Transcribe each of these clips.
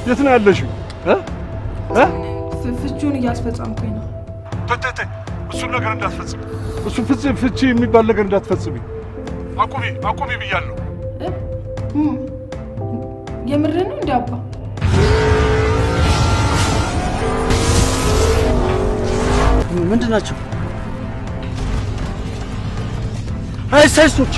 የት ነው ያለሽው? ፍቺውን እያስፈጸምኩኝ ነው። ተይ እሱን ነገር እንዳትፈጽሚ። እሱ ፍቺ የሚባል ነገር እንዳትፈጽሚ። አቁሚ ብያለሁ። የምርህን ነው እንዴ አባ? ምንድን ናቸው? አይሳይሶች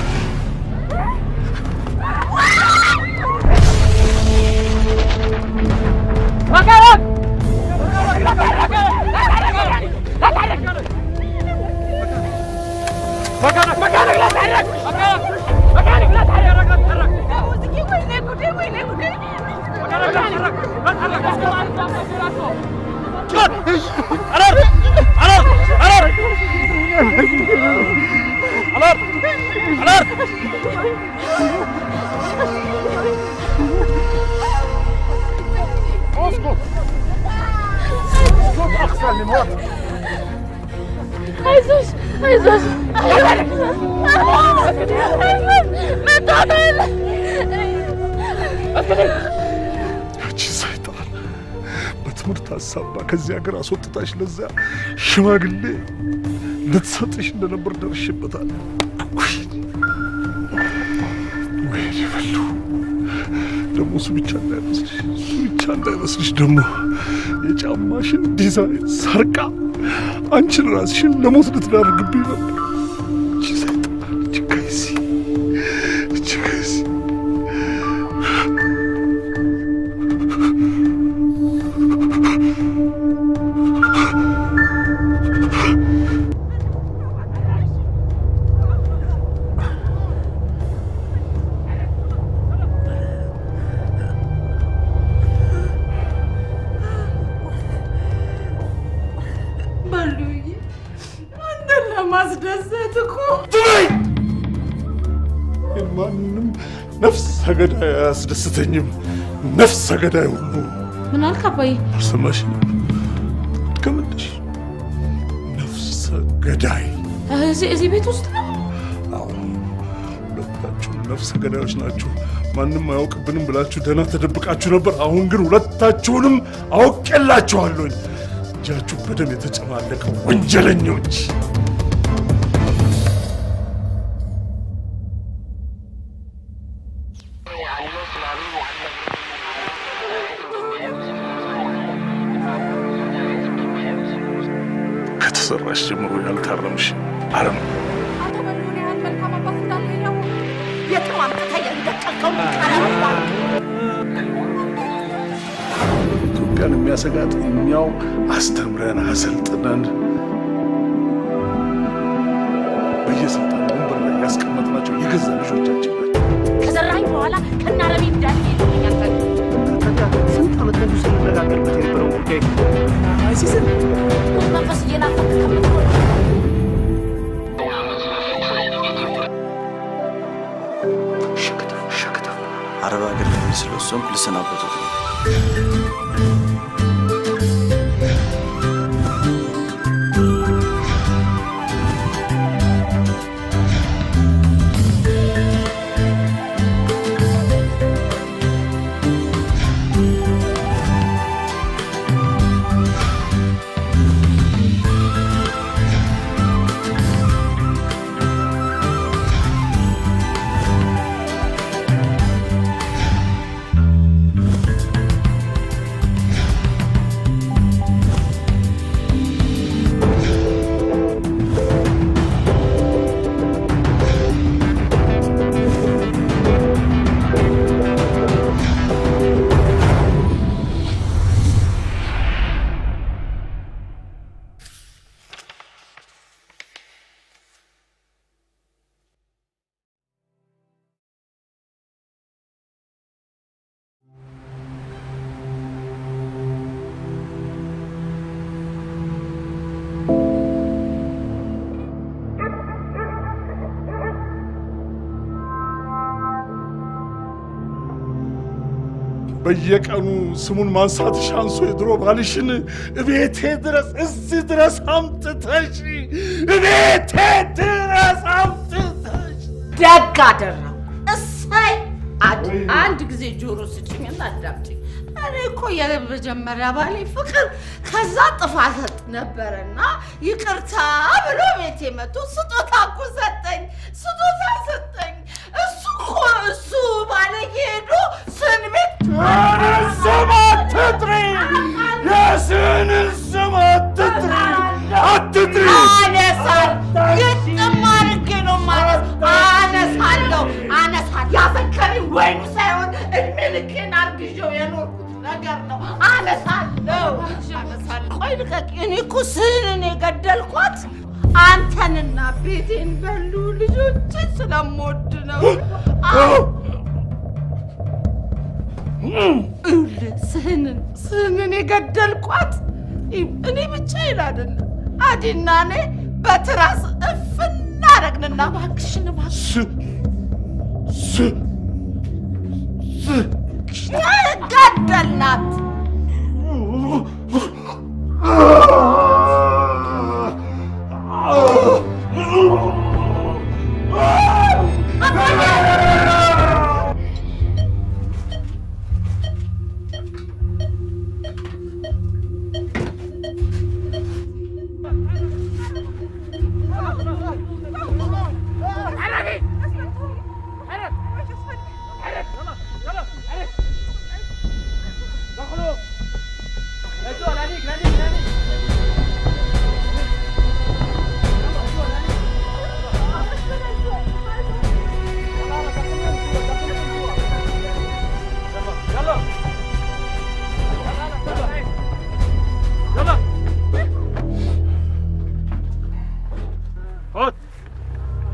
በትምህርት ሀሳባ ከዚህ ሀገር አስወጥታሽ ለዛ ሽማግሌ ልትሰጥሽ እንደነበር ደርሼበታለሁ። ወይኔ በሉ ደግሞ እሱ ብቻ እንዳይመስልሽ ደግሞ የጫማሽን ዲዛይን ሰርቃ አንቺን ራስሽን ለሞት ልትዳርግብኝ ነበር። እቺ ሰይጣን እቺ ከይሲ ማንም ነፍሰ ገዳይ አያስደስተኝም። ነፍሰ ገዳይ ሁሉ ምን አልክ አባዬ? አልሰማሽኝም? ድገምልሽ። ነፍሰ ገዳይ እዚህ ቤት ውስጥ ነው? አዎ፣ ሁለታችሁ ነፍሰ ገዳዮች ናችሁ። ማንም አያውቅብንም ብላችሁ ደህና ተደብቃችሁ ነበር። አሁን ግን ሁለታችሁንም አውቄላችኋለሁ። እጃችሁ በደም የተጨማለቀ ወንጀለኞች። ከተሰራሽ ጀምሮ ያልታረምሽ አረም ኢትዮጵያን የሚያሰጋት እኛው አስተምረን አሰልጥነን በየስልጣን ወንበር ላይ ያስቀመጥናቸው የገዛ ልጆቻችን ናቸው። ከዘራኝ በኋላ ከናረቢ እንዳል ይልኛል። ስንት ዓመት ነው ስንነጋገርበት የነበረው ጉዳይ አይሲስን መንፈስ እየናፈቅ ከምትሆን ሸክተፍ አረብ ሀገር የሚመስለው እሷም ልሰናበቱት ነው። በየቀኑ ስሙን ማንሳትሽ አንሶ የድሮ ባልሽን እቤቴ ድረስ እዚህ ድረስ አምጥተሽ እቤቴ ድረስ አምጥተሽ ደግ አደረው። እሰይ አንድ ጊዜ ጆሮ ስጭኝና አዳምጪኝ። እኔ እኮ የመጀመሪያ ባሌ ፍቅር ከዛ ጥፋት ነበርና ይቅርታ ብሎ ቤቴ መጥቶ ስጦታ እኮ ሰጠኝ። እሱ ባለጌ ሄዶ ስንቤት ስም አትጥሪ! የስንን ስም አትጥሪ! አነሳል ግጥም አድርጌ ነው ማለት አነሳለሁ። ያፈከሪ ወይኑ ሳይሆን እድሜ ልኬን አርግዤው የኖርኩት ነገር ነው። አነሳለሁ። ቆይ ልቀቂ። እኔ እኮ ስንን የገደልኳት አንተንና ቤቴን በሉ ልጆችን ስለምወድ ነው። ስንን የገደልኳት እኔ ብቻዬን አይደለም። አዲና እኔ በትራስ እፍና አደረግንና እባክሽን ገደልናት።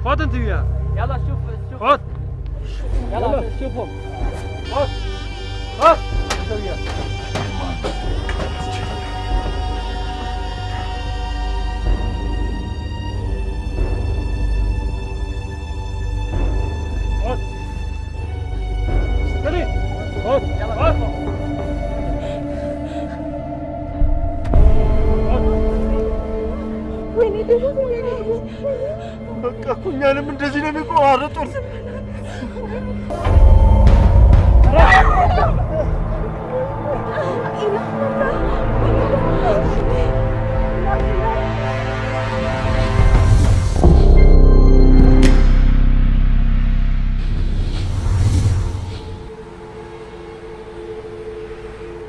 فاض انت وياه يلا شوف فاض يلا شوفهم فاض انت وياه فاض استني فاض يلا فاض ويني በቃ እኛንም እንደዚህ ነው የሚቆራረጡን።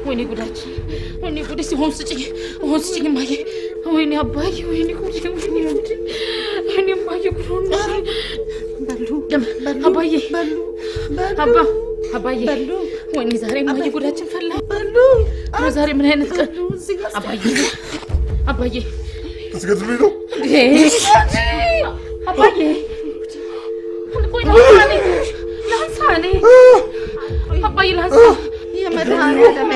ወይኔ ጉዳችን! ወይኔ ጉዴ! ሲሆን ስጭኝ እማዬ! ወይኔ አባዬ! ወይኔ ጉዴ! ወይኔ እማዬ! ጉድ አባዬ! አባዬ! ወይኔ ዛሬ እማዬ ጉዳችን ፈላ። ዛሬ ምን አይነት ቀን! አባዬ! እስከትሉኝ ነው አባዬ! ቆይ ላንሳ እኔ አባዬ ላንሳ የመድኃኒዓለም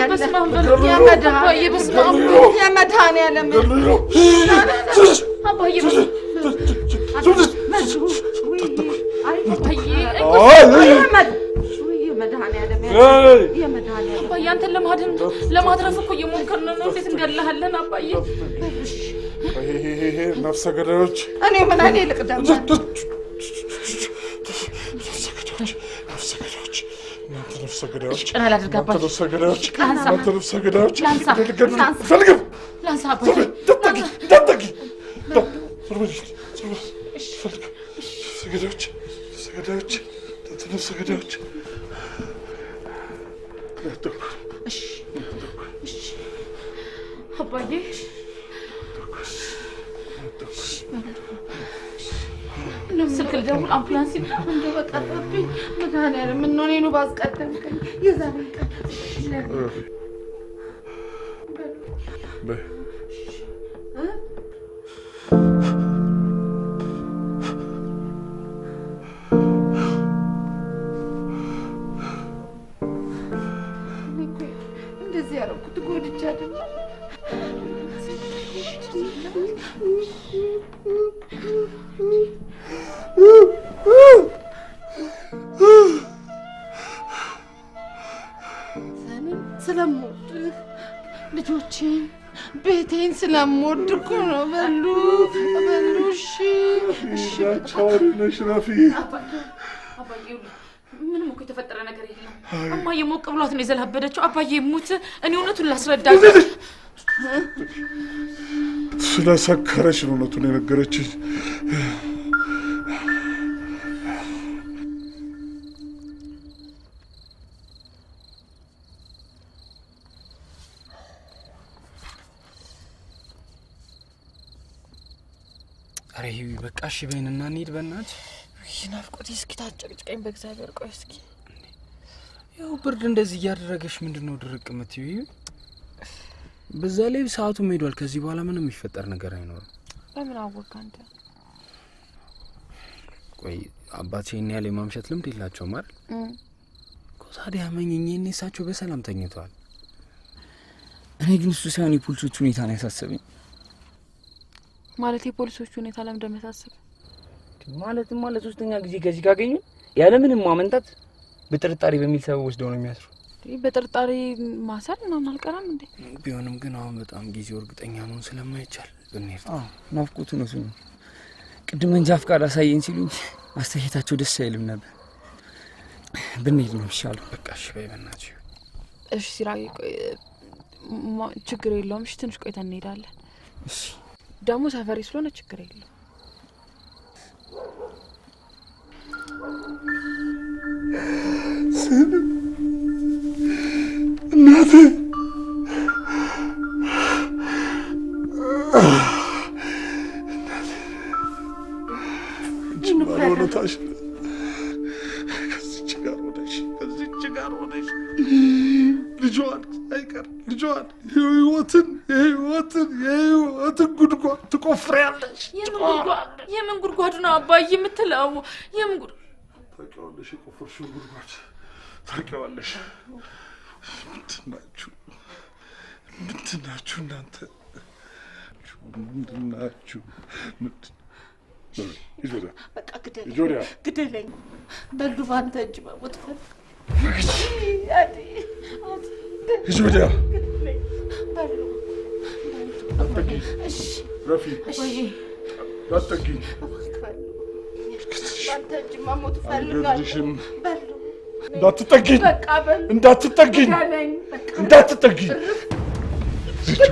አንተን ለማትረፍ እኮ እየሞከርን ነው። እንዴት እንገላሃለን አባዬ? ነፍሰ ገዳዮች! እኔ ምን አይኔ ልቅደም? ነፍሰ ገዳዮች! ቀና ላድርግ አባዬ? ነፍሰ ገዳዮች! ነፍሰ ገዳዮች! ላንሳ አባዬ! እንዳትጠጊ! ነፍሰ ገዳዮች! አባዬ! ስልክ ልደውል አምቡላንስ ይምጣ። እንደው በቀረብኝ መድኃኒዓለም ምን ነው እኔኑ ባስቀደምከኝ የዛሬን ቀን እንደዚህ ያደረኩት ጎድቼ አይደለም። ስለምወድ ልጆቼን ቤቴን ስለምወድ እኮ ነው። በሉ እሺ። ቻው ነሽ ረፊ። ምንም እኮ የተፈጠረ ነገር የለም እማዬ ሞቅ ብሏት ነው የዘላበደችው አባዬ ሙት እኔ እውነቱን ላስረዳችሁ ስለሰከረች ነው እውነቱን የነገረችኝ አሬ በቃ እሺ በይንና እንሂድ በእናትሽ ይናፍቆት እስኪ ታጨቅጭቀኝ በእግዚአብሔር ቆይ እስኪ ያው ብርድ እንደዚህ እያደረገሽ ምንድነው ድርቅ የምትይው በዛ ላይ ሰዓቱ ሄዷል ከዚህ በኋላ ምንም የሚፈጠር ነገር አይኖርም በምን አወቅ አንተ ቆይ አባቴና ያለ ማምሸት ልምድ የላቸውም አይደል ታዲያ ማንኛኝ እነሳቸው በሰላም ተኝተዋል እኔ ግን እሱ ሳይሆን የፖሊሶቹ ሁኔታ ነው ያሳሰበኝ ማለት የፖሊሶቹ ሁኔታ ለምን እንደመሳሰብ ማለት ሶስተኛ ጊዜ ከዚህ ካገኙ ያለ ምንም ማመንታት በጥርጣሬ በሚል ሰበብ ወስደው ነው የሚያስሩ በጥርጣሬ ማሰር ምናምን አልቀረም እንዴ ቢሆንም ግን አሁን በጣም ጊዜው እርግጠኛ መሆን ስለማይቻል ብንሄድ ናፍቆቱ ነው ሲሉ ቅድም እንጃ ፍቃድ አሳየኝ ሲሉኝ አስተያየታቸው ደስ አይልም ነበር ብንሄድ ነው የሚሻለው በቃ እሺ በይ በእናትሽ እሺ ሲራይ ችግር የለውም እሺ ትንሽ ቆይተን እንሄዳለን እሺ ደሞ ሰፈሪ ስለሆነ ችግር የለውም እናቴ ጅማሮታሽ ከዚች ጋር ሆነሽ ልጇን አይቀር ልጇን የህይወትን ጉድጓድ ትቆፍሪያለሽ የምን ጉድጓድ ነው አባዬ የምትለው የምን ጉድ ታውቂዋለሽ የቆፈርሽው ጉድጓድ ታውቂዋለሽ ምንድናችሁ እናንተ ምንድናችሁ በቃ ግደለኝ በሉ ባንተ እጅ በሞት ፈልግ ጆዲያ በሉ እሺ ረፊ አጠቂ ባንተ እጅ በሞት ፈልጋለሁ በሉ እንዳትጠጊኝ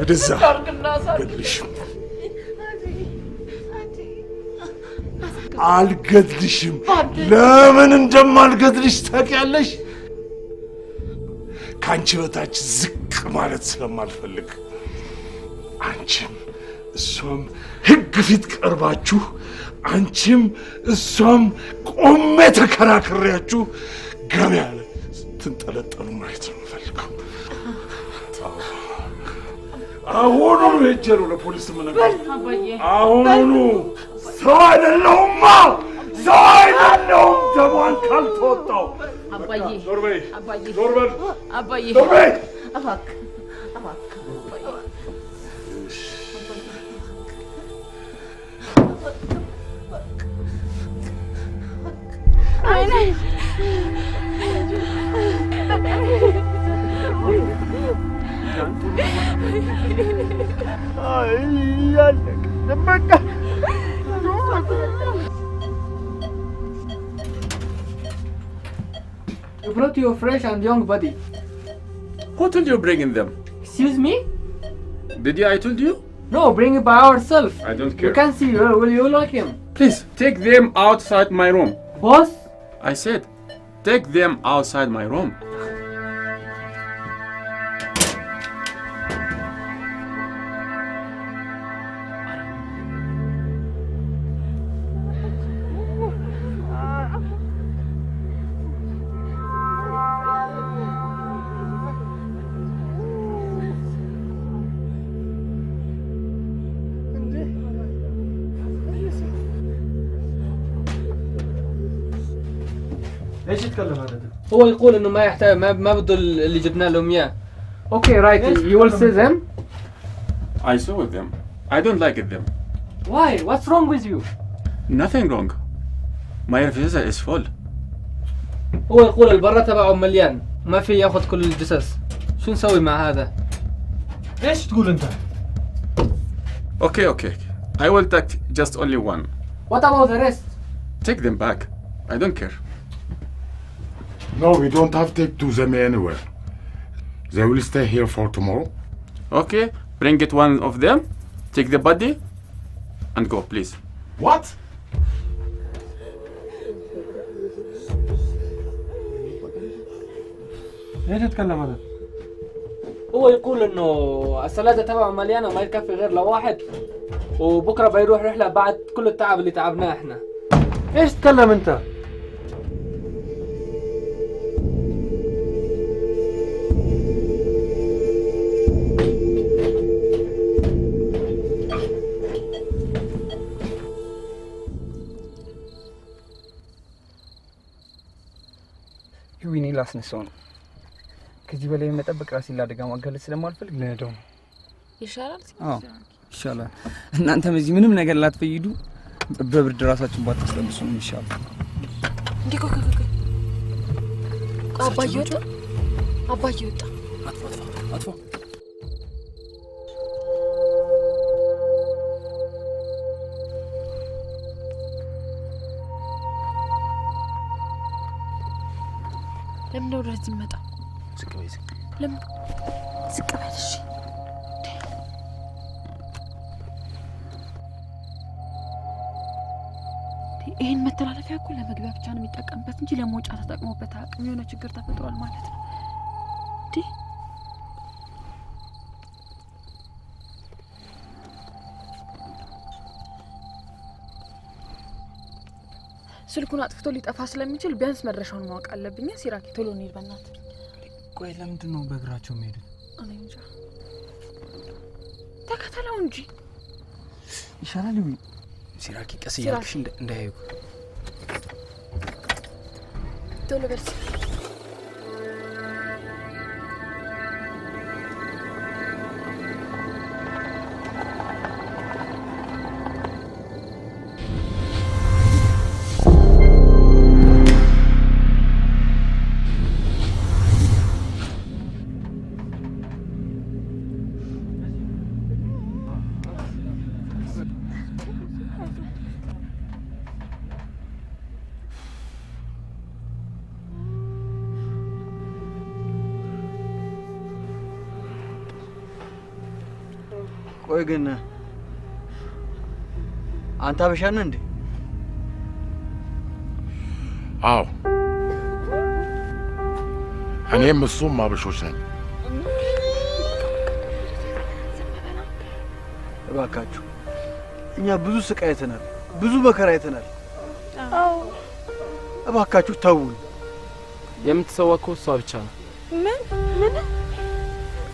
ወደዛ አልገድልሽም ለምን እንደማልገድልሽ ታውቂያለሽ ካንቺ በታች ዝቅ ማለት ስለማልፈልግ አንቺም እሷም ህግ ፊት ቀርባችሁ አንቺም እሷም ቆሜ ተከራክሬያችሁ ገበያ ላይ ትንጠለጠሉ ማየት ነው የምፈልገው አሁኑኑ ሄጄ ነው ለፖሊስ የምነግረው አሁኑኑ ሰው አይደለሁማ ሰው አይደለሁም ደሟን ካልተወጣው አባዬ ዞር በል አባዬ እባክህ You brought your fresh and young body. Who told you bringing them? Excuse me? Did I told you? No, bring it by ourselves. I don't You care. can see, will you like him? Please, take them outside my room. Boss? I said, take them outside my room. ليش يتكلم هذا؟ هو يقول انه ما يحتاج ما بده اللي جبنا لهم اياه Okay, right. You will see them. I saw them. I don't like them. Why? What's wrong with you? Nothing wrong. My visa is full. هو يقول البرة تبعه مليان ما في ياخذ كل الجثث شو نسوي مع هذا ليش تقول انت؟ Okay. I will take just only one. What about the rest? Take them back. I don't care. No, we don't have to take them anywhere. They will stay here for tomorrow. Okay, bring it one of them, take the body, and go, please. What? ليش تتكلم هذا؟ هو يقول انه الثلاجة تبعه مليانة وما يكفي غير لواحد، وبكره بيروح رحلة بعد كل التعب اللي تعبناه احنا. ايش تتكلم انت؟ ዊኒ ላስነሳው ነው። ከዚህ በላይ መጠበቅ ራሴን ላደጋ ማጋለጥ ስለማልፈልግ ነው ያለው። ይሻላል? አዎ ይሻላል። እናንተም እዚህ ምንም ነገር ላትፈይዱ በብርድ ራሳችሁን ባታስለብሱ ነው የሚሻለው። እንዴ ኮኮ አባዬ ወጣ። አጥፎ ለምን ነው ወደዚህ መጣ? ዝቅ በይ። ለምን ዝቅ በል? እሺ ይሄን መተላለፊያ እኮ ለመግቢያ ብቻ ነው የሚጠቀምበት እንጂ ለመውጫ ተጠቅሞበት አቅም የሆነ ችግር ተፈጥሯል ማለት ነው። እንዴ ስልኩን አጥፍቶ ሊጠፋ ስለሚችል ቢያንስ መድረሻውን ማወቅ አለብኝ። ሲራኪ ቶሎ እንሂድ በእናትህ። ቆይ ለምንድን ነው በእግራቸው የሚሄዱት? እኔ እንጃ። ተከተለው እንጂ ይሻላል። ሲራኪ ቀስ እያልሽ እንዳያዩ ቶሎ በል። ቆይ ግን አንተ አበሻ ነህ እንዴ? አዎ፣ እኔም እሱም አበሾች ነን። እባካችሁ እኛ ብዙ ስቃይ አይተናል፣ ብዙ መከራ አይተናል። አዎ እባካችሁ ተውን። የምትሰዋከው እሷ ብቻ ነው። ምን?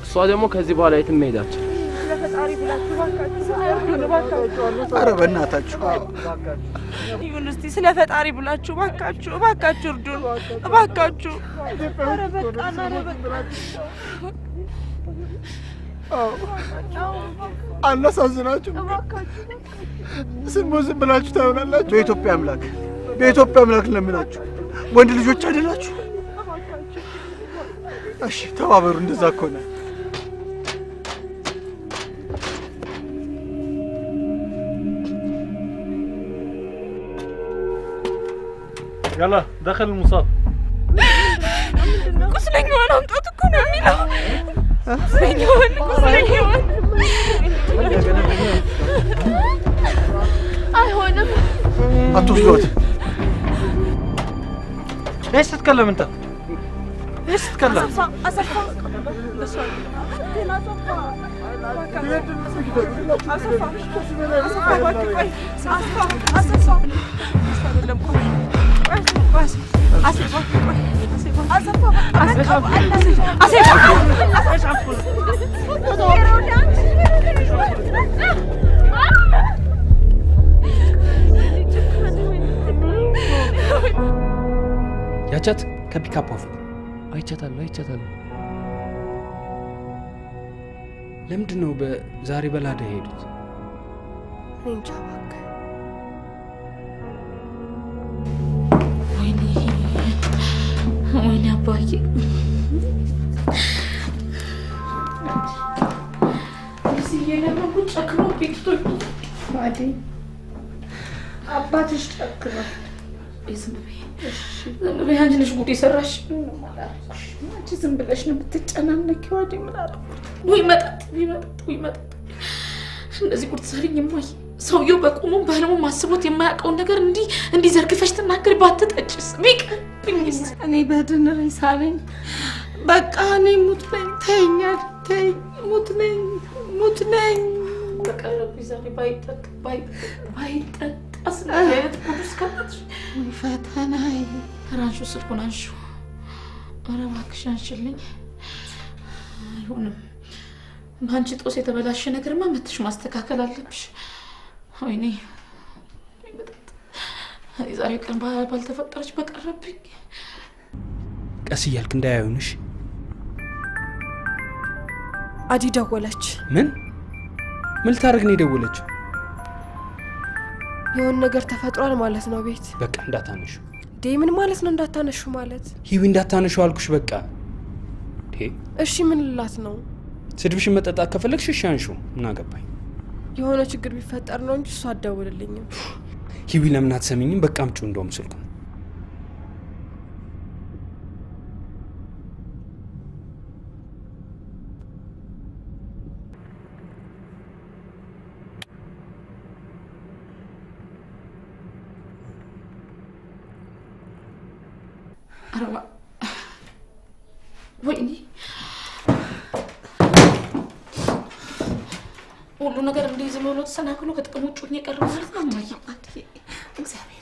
እሷ ደግሞ ከዚህ በኋላ የትም መሄድ አትችልም። ለፈጣሪ ብላችሁ እባካችሁ። ኧረ በእናታችሁ ይሁን እስቲ ስለ ፈጣሪ ብላችሁ እባካችሁ እርዱን፣ እባካችሁ። ኧረ በቃና አናሳዝናችሁ። ዝም ብላችሁ ታዩናላችሁ። በኢትዮጵያ አምላክ ለምናችሁ ወንድ ልጆች አይደላችሁ? እሺ ተባበሩ። እንደዛ ከሆነ يلا دخل المصاب. ቁስለኛውን አምጣት እኮ ነው የሚለው። ቁስለኛውን አይሆንም። አትወስዷት። ايش تتكلم انت؟ ايش تتكلم؟ አሰፋ ያቻት ከፒካፕ ኦፍ አይቻታለሁ። ለምንድን ነው ዛሬ በላዳ ሄዱት? እንጃ እባክህ። ወይኔ አባዬ፣ እዚህ የለመኩ ጨክኖ ቤቶች ማዲ አባትሽ ጨክኖ ዝም በይ አንቺ ነሽ ጉድ የሰራሽ። አንቺ ዝም ብለሽ ነው የምትጨናነቂው። አይደል ምን አደረኩት? ወይ መጣጥ እንደዚህ ጉድ ትሰሪኝ እማዬ። ሰውየው በቁሙ በህልሙ ማስቦት የማያውቀውን ነገር እንዲህ ዘርግፈሽ ትናገሪ። ባትጠጭስ ቢቀርብኝስ? እኔ በድን ሬሳ ነኝ። በቃ እኔ ሙት ነኝ። ተይኛል። ተይ ሙት ነኝ። በቀረብ ዛሬ ባይጠጣ ስለያየት ቅዱስ ከመጥሽ ፈተናዬ። ራንሹ ስልኩን አንሹ። ኧረ እባክሽ አንሽልኝ። አይሆንም። በአንቺ ጦስ የተበላሸ ነገርማ መተሽ ማስተካከል አለብሽ። ወይኔ ዛሬ ቀን ባልተፈጠረች በቀረብኝ። ቀስ እያልክ እንዳያዩንሽ። አዲ ደወለች። ምን ልታደርግ ነው የደወለችው? የሆነ ነገር ተፈጥሯል ማለት ነው ቤት። በቃ እንዳታነሹ። ምን ማለት ነው እንዳታነሹ ማለት? ሂዊ እንዳታነሹ አልኩሽ በቃ። እሺ ምን ልላት ነው? ስድብሽን መጠጣት ከፈለግሽ እሺ አንሹ። ምን አገባኝ? የሆነ ችግር ቢፈጠር ነው እንጂ እሷ አትደውልልኝም። ሂዊ ለምን አትሰሚኝም? በቃ አምጪው እንደውም ስልኩን። አረባ ወይኔ ሁሉ ነገር እንደዚህ ብሎ ተሰናክሎ ከጥቅም ውጭ ሆኜ ቀረ ማለት ነው። ማየ እግዚአብሔር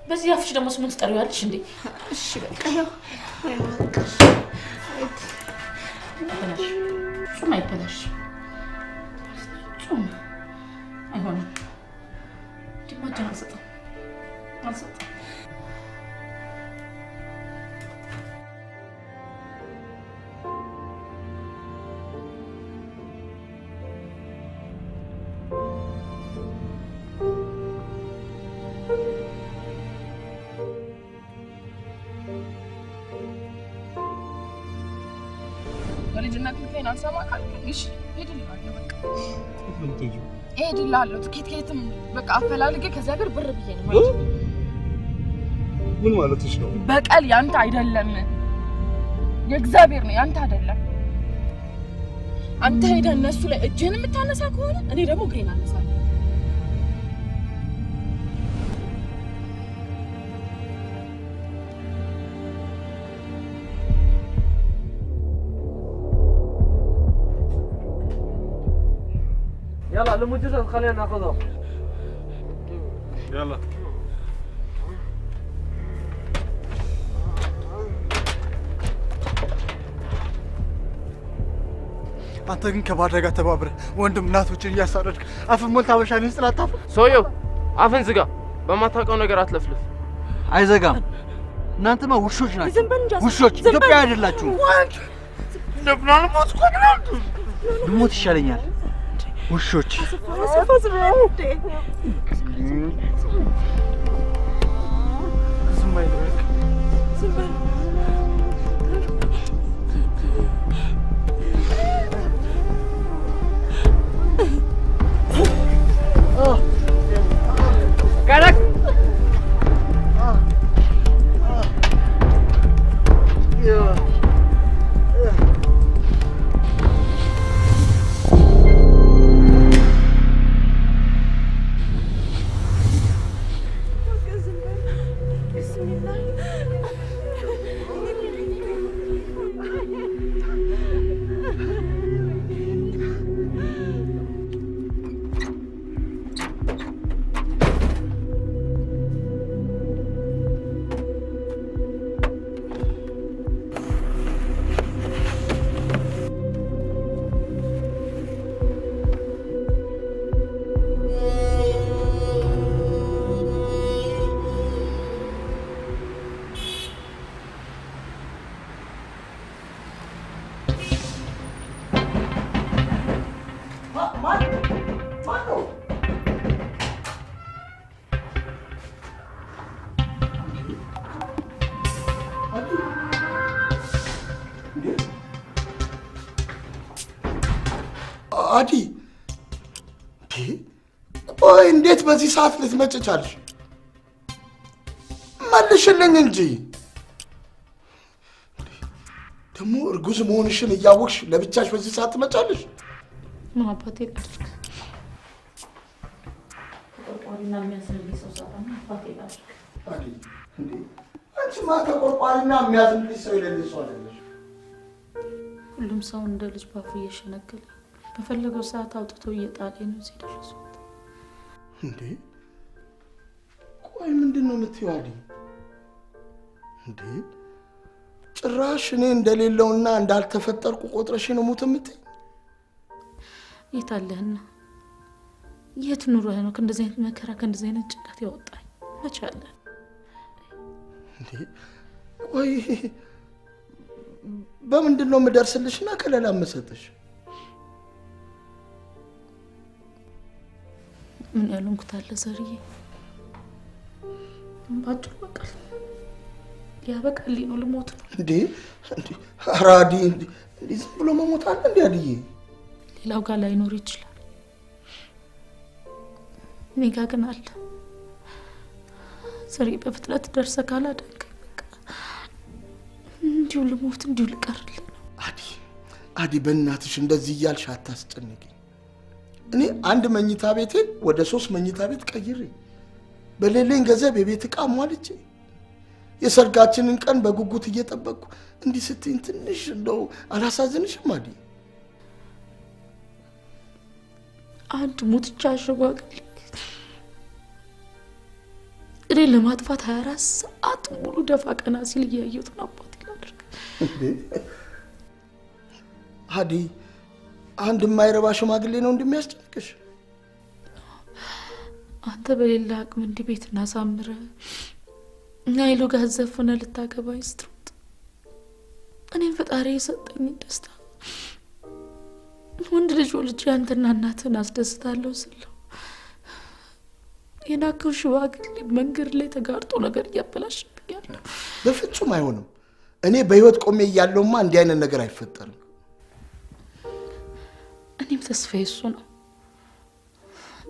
በዚህ አፍሽ ደግሞ ስሙን ትጠሪዋለሽ እንዴ? እሺ በቃ ያው ጾም አይበላሽ። ጾም አይሆንም። ዲማጃን አልሰጠም። በልጅነት ምክንያት አንሰማ ካልኩሽ ሄድልሃለሁ። በቃ ሄድልሃለሁ። ትኬትም በቃ አፈላልጌ ከዚያ ሀገር ብር ብዬ ነው ማለት። ምን ማለትሽ ነው? በቀል ያንተ አይደለም፣ የእግዚአብሔር ነው፣ ያንተ አይደለም። አንተ ሄደህ እነሱ ላይ እጅህን የምታነሳ ከሆነ እኔ ደግሞ እግሬን አነሳለሁ። يلا المجهز خلينا ناخذه. يلا አንተ ግን ከባዳ ጋር ተባብረህ ወንድም እናቶችን እያሳረድክ አፍን ሞልታ በሻኔ ስላታፍ ሰውየው አፍን ዝጋ። በማታውቀው ነገር አትለፍልፍ። አይዘጋም። እናንተማ ውሾች ናችሁ። ውሾች ኢትዮጵያ አይደላችሁም። ለብናል ሞት ኮድራል ልሞት ይሻለኛል። ውሾች ዝም አይልበቅ። كانك አዲ ቆይ እንዴት በዚህ ሰዓት ልትመጭ ቻልሽ? መልሽልኝ እንጂ ደግሞ እርጉዝ መሆንሽን እያወቅሽ ለብቻሽ በዚህ ሰዓት ትመጫለሽ? ምን አባቴ ላድርግ? ተቆርቋሪና የሚያዝንልኝ ሰው ሳጣና አባቴ ላድርግ? አንቺማ ተቆርቋሪና የሚያዝንልኝ ሰው የሌለሽ ሰው አይደለሽ። ሁሉም ሰው እንደ ልጅ ባፉ እየሸነገለ በፈለገው ሰዓት አውጥቶ እየጣለኝ ነው እዚህ ደረስኩት። እንዴ ቆይ ምንድን ነው የምትይው አዲ? እንዴ ጭራሽ እኔ እንደሌለውና እንዳልተፈጠርኩ ቆጥረሽ ነው ሞት የምትይ? የት አለህና የት ኑሮህ ነው ከእንደዚህ አይነት መከራ ከእንደዚህ አይነት ጭንቀት ያወጣኝ? መቼ አለ? እንዴ ቆይ በምንድን ነው የምደርስልሽና ከለላ የምሰጥሽ? ምን ያልኩት አለ ዘርዬ? ባጭሩ በቃል ያበቃልኝ ነው ልሞት ነው። እንዴ አራዲ እንዴ ዝም ብሎ መሞት አለ እንዴ አዲዬ? ሌላው ጋር ላይኖር ይችላል፣ እኔ ጋር ግን አለ። ዘርዬ በፍጥነት ደርሰህ ካላዳንከኝ በቃ እንዲሁ ልሞት እንዲሁ ልቀርልህ ነው። አዲ በእናትሽ እንደዚህ እያልሽ አታስጨንቂ። እኔ አንድ መኝታ ቤቴ ወደ 3 መኝታ ቤት ቀይሬ በሌለኝ ገንዘብ የቤት ዕቃ ሟልቼ የሰርጋችንን ቀን በጉጉት እየጠበቅኩ እንዲህ ስትይኝ ትንሽ እንደው አላሳዝንሽም አዲ? አንድ ሙትቻ አሸጓግል እኔ ለማጥፋት 24 ሰዓት ሙሉ ደፋ ቀና ሲል እያየሁት ነው አባቴ ላድርግ? አዲ አንድ የማይረባ ሽማግሌ ነው እንደሚያስጨንቅሽ? አንተ በሌላ አቅም እንዲህ ቤት እናሳምረ እና ይሉ ጋር ዘፈነ ልታገባኝ ስትሮጥ እኔም ፈጣሪ የሰጠኝ ደስታ ወንድ ልጅ ወልጄ አንተና እናትህን አስደስታለሁ ስለው የናከው ሽማግሌ መንገድ ላይ ተጋርጦ ነገር እያበላሽብኛል። በፍጹም አይሆንም። እኔ በህይወት ቆሜ እያለሁማ እንዲህ አይነት ነገር አይፈጠርም። እኔም ተስፋዬ እሱ ነው።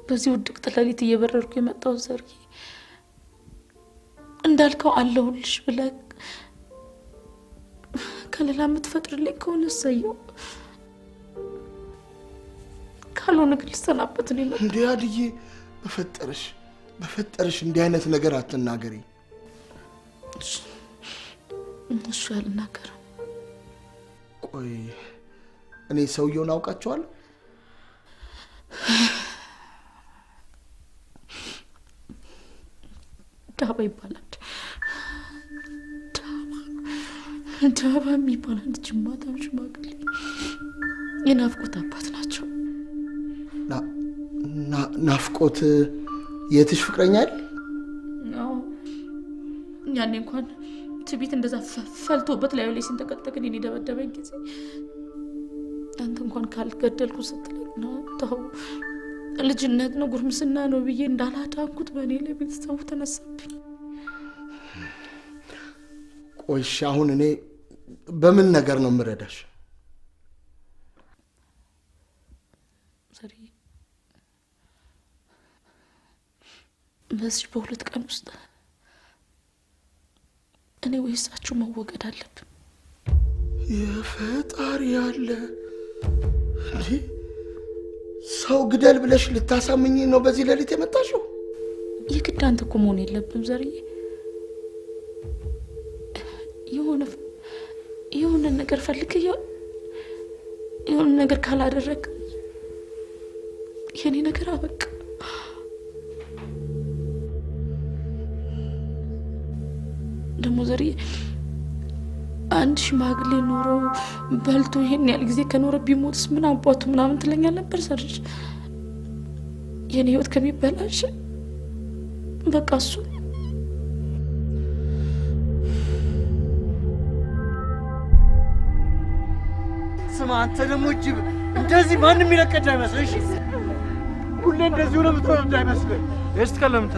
በዚህ ውድቅት ሌሊት እየበረርኩ የመጣው ዘርዬ እንዳልከው አለሁልሽ ብለህ ከሌላ የምትፈጥርልኝ ከሆነ እሰየው፣ ካልሆነ ግን ልሰናበት ነው የመጣው። እንዴ አድዬ በፈጠረሽ እንዲህ አይነት ነገር አትናገሪ። እሺ አልናገርም። ቆይ እኔ ሰውየውን አውቃቸዋለሁ? ዳባ ይባላል። ዳባ የሚባል አንድ ጅማታም ሽማግሌ የናፍቆት አባት ናቸው። ናፍቆት የትሽ ፍቅረኛ አይደል? አዎ ያኔ እንኳን ትቢት እንደዛ ፈልቶበት ላይ ላይ ሲንተቀጠቅ እኔን የደበደበኝ ጊዜ አንተ እንኳን ካልገደልኩ ስትለኝ ነው ተው ልጅነት ነው ጉርምስና ነው ብዬ እንዳላዳንኩት በእኔ ላይ ቤተሰቡ ተነሳብኝ። ቆይሽ አሁን እኔ በምን ነገር ነው የምረዳሽ? ዘሪ በዚህ በሁለት ቀን ውስጥ እኔ ወይሳችሁ መወገድ አለብን። የፈጣሪ ያለ እንዴ ሰው ግደል ብለሽ ልታሳምኝ ነው በዚህ ሌሊት የመጣሽው? የግድ አንተ እኮ መሆን የለብም ዘርዬ። የሆነ ነገር ፈልግ የሆነ ነገር ካላደረግ የኔ ነገር አበቃ። ደግሞ ዘርዬ አንድ ሽማግሌ ኖሮ በልቶ ይሄን ያህል ጊዜ ከኖረ ቢሞትስ ምን አባቱ ምናምን ትለኛል ነበር ሰርሽ። የኔ ህይወት ከሚበላሽ በቃ እሱ ስማ አንተ ደግሞ ጅብ እንደዚህ ማንም ይለቀድ አይመስልሽ? ሁሌ እንደዚህ ሆነ ብትሆን እንዳይመስልህ። እሺ ተከለምታ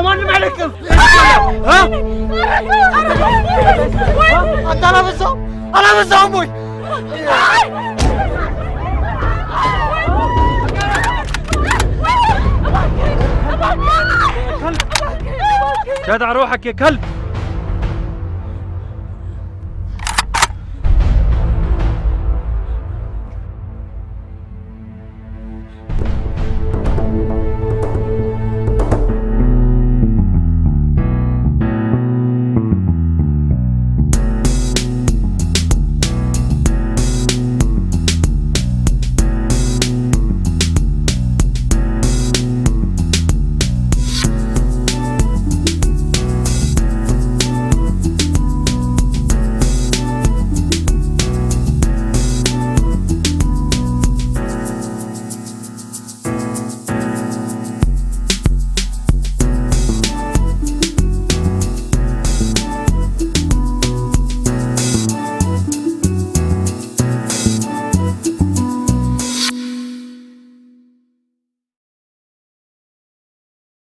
ማንም አይለቅም። አንተ አላበዛውም ወይ? جدع روحك يا كلب.